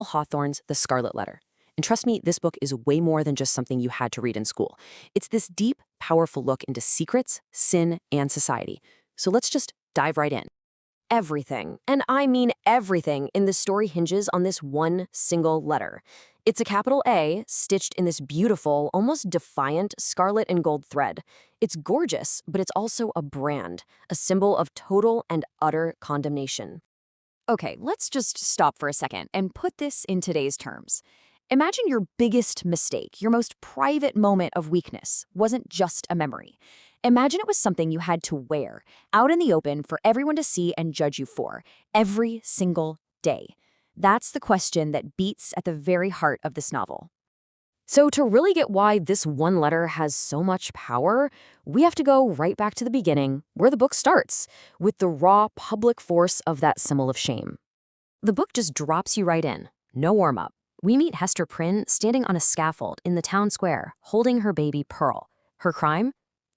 Hawthorne's The Scarlet Letter. And trust me, this book is way more than just something you had to read in school. It's this deep, powerful look into secrets, sin, and society. So let's just dive right in. Everything, and I mean everything, in this story hinges on this one single letter. It's a capital A stitched in this beautiful, almost defiant scarlet and gold thread. It's gorgeous, but it's also a brand, a symbol of total and utter condemnation. Okay, let's just stop for a second and put this in today's terms. Imagine your biggest mistake, your most private moment of weakness, wasn't just a memory. Imagine it was something you had to wear, out in the open for everyone to see and judge you for, every single day. That's the question that beats at the very heart of this novel. So to really get why this one letter has so much power, we have to go right back to the beginning, where the book starts, with the raw public force of that symbol of shame. The book just drops you right in, no warm-up. We meet Hester Prynne standing on a scaffold in the town square, holding her baby Pearl. Her crime?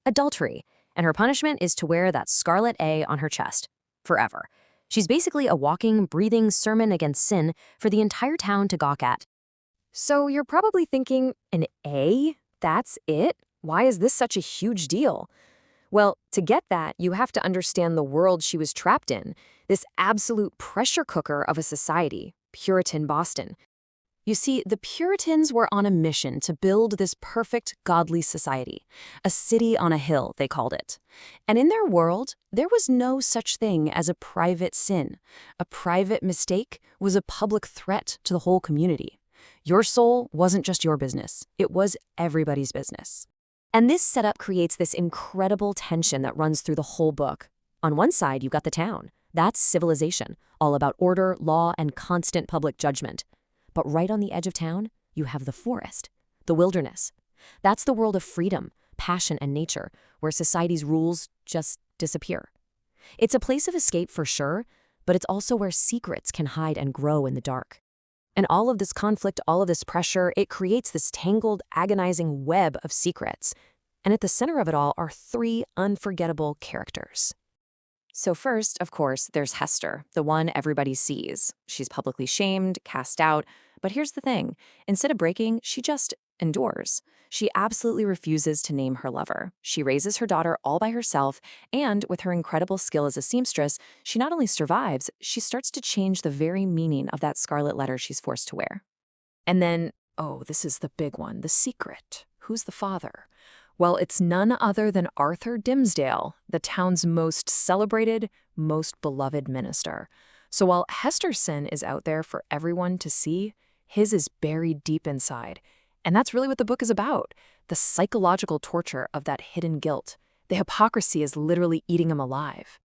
Adultery. And her punishment is to wear that scarlet A on her chest. Forever. She's basically a walking, breathing sermon against sin for the entire town to gawk at. So you're probably thinking, an A? That's it? Why is this such a huge deal? Well, to get that, you have to understand the world she was trapped in, this absolute pressure cooker of a society, Puritan Boston. You see, the Puritans were on a mission to build this perfect, godly society. A city on a hill, they called it. And in their world, there was no such thing as a private sin. A private mistake was a public threat to the whole community. Your soul wasn't just your business. It was everybody's business. And this setup creates this incredible tension that runs through the whole book. On one side, you've got the town. That's civilization, all about order, law, and constant public judgment. But right on the edge of town, you have the forest, the wilderness. That's the world of freedom, passion, and nature, where society's rules just disappear. It's a place of escape for sure, but it's also where secrets can hide and grow in the dark. And all of this conflict, all of this pressure, it creates this tangled, agonizing web of secrets. And at the center of it all are three unforgettable characters. So first, of course, there's Hester, the one everybody sees. She's publicly shamed, cast out. But here's the thing. Instead of breaking, she just endures. She absolutely refuses to name her lover. She raises her daughter all by herself, and with her incredible skill as a seamstress, she not only survives, she starts to change the very meaning of that scarlet letter she's forced to wear. And then, oh, this is the big one, the secret. Who's the father? Well, it's none other than Arthur Dimmesdale, the town's most celebrated, most beloved minister. So while Hester's sin is out there for everyone to see, his is buried deep inside. And that's really what the book is about, the psychological torture of that hidden guilt. The hypocrisy is literally eating him alive.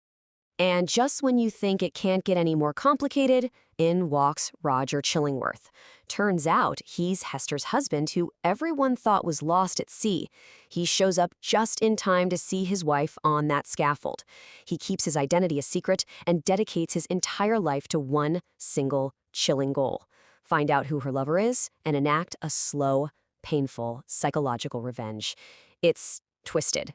And just when you think it can't get any more complicated, in walks Roger Chillingworth. Turns out he's Hester's husband, who everyone thought was lost at sea. He shows up just in time to see his wife on that scaffold. He keeps his identity a secret and dedicates his entire life to one single chilling goal: find out who her lover is and enact a slow, painful, psychological revenge. It's twisted.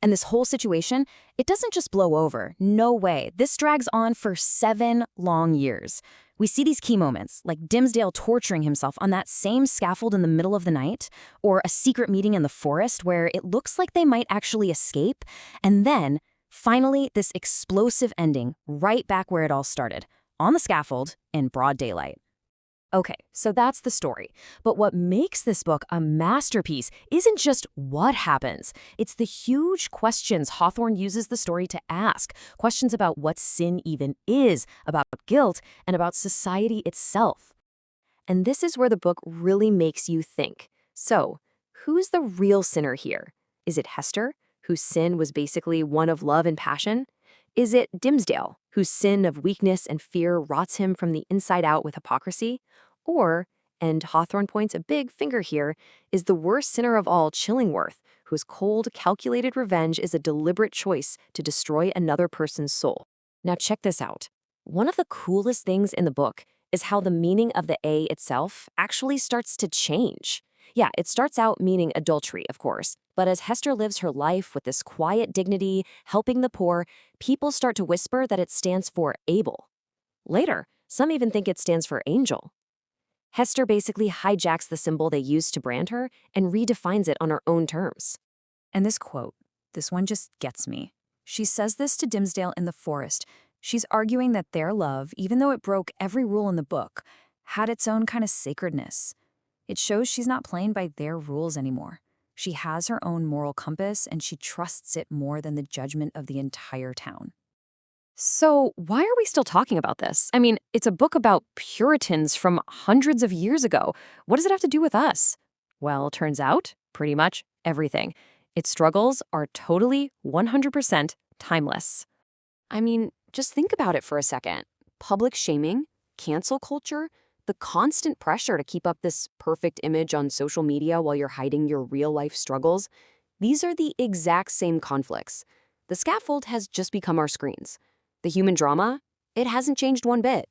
And this whole situation, it doesn't just blow over. No way. This drags on for 7 long years. We see these key moments, like Dimmesdale torturing himself on that same scaffold in the middle of the night, or a secret meeting in the forest where it looks like they might actually escape, and then, finally, this explosive ending right back where it all started, on the scaffold in broad daylight. Okay, so that's the story. But what makes this book a masterpiece isn't just what happens. It's the huge questions Hawthorne uses the story to ask. Questions about what sin even is, about guilt, and about society itself. And this is where the book really makes you think. So, who's the real sinner here? Is it Hester, whose sin was basically one of love and passion? Is it Dimmesdale, whose sin of weakness and fear rots him from the inside out with hypocrisy? Or, and Hawthorne points a big finger here, is the worst sinner of all Chillingworth, whose cold, calculated revenge is a deliberate choice to destroy another person's soul. Now check this out. One of the coolest things in the book is how the meaning of the A itself actually starts to change. Yeah, it starts out meaning adultery, of course, but as Hester lives her life with this quiet dignity, helping the poor, people start to whisper that it stands for Abel. Later, some even think it stands for angel. Hester basically hijacks the symbol they used to brand her and redefines it on her own terms. And this quote, this one just gets me. She says this to Dimmesdale in the forest. She's arguing that their love, even though it broke every rule in the book, had its own kind of sacredness. It shows she's not playing by their rules anymore. She has her own moral compass, and she trusts it more than the judgment of the entire town. So, why are we still talking about this? I mean, it's a book about Puritans from hundreds of years ago. What does it have to do with us? Well, turns out, pretty much everything. Its struggles are totally 100% timeless. I mean, just think about it for a second. Public shaming, cancel culture, the constant pressure to keep up this perfect image on social media while you're hiding your real-life struggles, these are the exact same conflicts. The scaffold has just become our screens. The human drama, it hasn't changed one bit.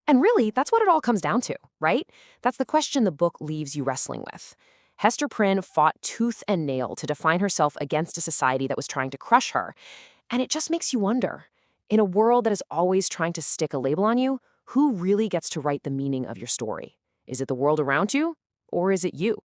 And really, that's what it all comes down to, right? That's the question the book leaves you wrestling with. Hester Prynne fought tooth and nail to define herself against a society that was trying to crush her. And it just makes you wonder, in a world that is always trying to stick a label on you, who really gets to write the meaning of your story? Is it the world around you, or is it you?